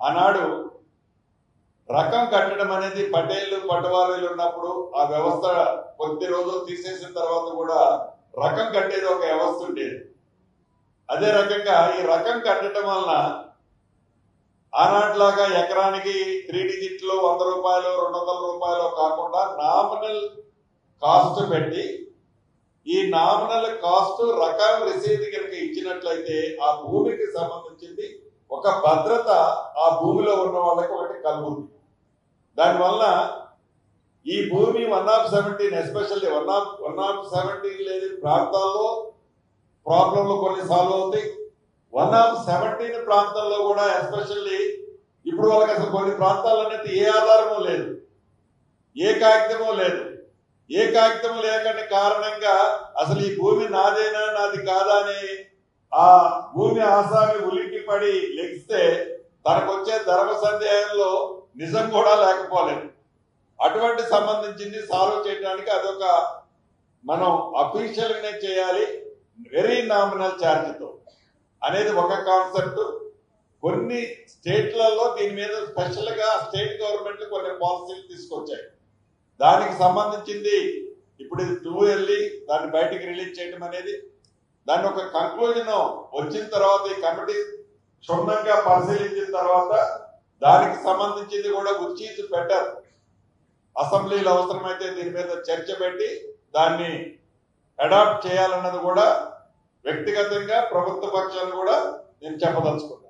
ఆనాడు రకం కట్టడం అనేది పటేళ్లు పటవారీలు ఉన్నప్పుడు ఆ వ్యవస్థ కొద్ది రోజులు తీసేసిన తర్వాత కూడా రకం కట్టేది ఒక వ్యవస్థ ఉండేది. అదే రకంగా ఈ రకం కట్టడం వలన ఆనాటిలాగా ఎకరానికి 3 డిజిట్లో 100 రూపాయలు 200 రూపాయలు కాకుండా నామినల్ కాస్ట్ పెట్టి ఈ నామినల్ కాస్ట్ రకం రసీదు కనుక ఇచ్చినట్లయితే ఆ భూమికి సంబంధించింది ఒక భద్రత ఆ భూమిలో ఉన్న వాళ్ళకి ఒకటి కలుగుతుంది. దానివల్ల ఈ భూమి 1/17 ఎస్పెషల్లీ 1/17 లేని ప్రాంతాల్లో ప్రాబ్లంలు కొన్ని సాల్వ్ అవుతాయి. 1/17 ప్రాంతంలో కూడా ఎస్పెషల్లీ ఇప్పుడు వాళ్ళకి అసలు కొన్ని ప్రాంతాల్లో అనేది ఏ ఆధారము లేదు, ఏ కాగితము లేదు. ఏ కాగితం లేకని కారణంగా అసలు ఈ భూమి నాదేనా నాది కాదా అని ఆ భూమి ఆసామి ఉలిక్కి పడి లెగిస్తే తనకు వచ్చే ధర్మ సందేహంలో నిజం కూడా లేకపోలేదు. అటువంటి సంబంధించింది సాల్వ్ చేయడానికి అదొక మనం అఫీషియల్ గానే చేయాలి, వెరీ నామినల్ ఛార్జ్తో అనేది ఒక కాన్సెప్ట్. కొన్ని స్టేట్లలో దీని మీద స్పెషల్ గా స్టేట్ గవర్నమెంట్లు కొన్ని పాలసీలు తీసుకొచ్చాయి. దానికి సంబంధించింది ఇప్పుడు ఇది 2 వెళ్ళి దాన్ని బయటికి రిలీజ్ చేయడం అనేది, దాన్ని ఒక కంక్లూజన్ వచ్చిన తర్వాత ఈ కమిటీ క్షుణ్ణంగా పరిశీలించిన తర్వాత దానికి సంబంధించింది కూడా విచ్ ఈజ్ బెటర్ అసెంబ్లీలో అవసరమైతే దీని మీద చర్చ పెట్టి దాన్ని అడాప్ట్ చేయాలన్నది కూడా వ్యక్తిగతంగా ప్రభుత్వ పక్షాలు కూడా నేను చెప్పదలుచుకున్నాను.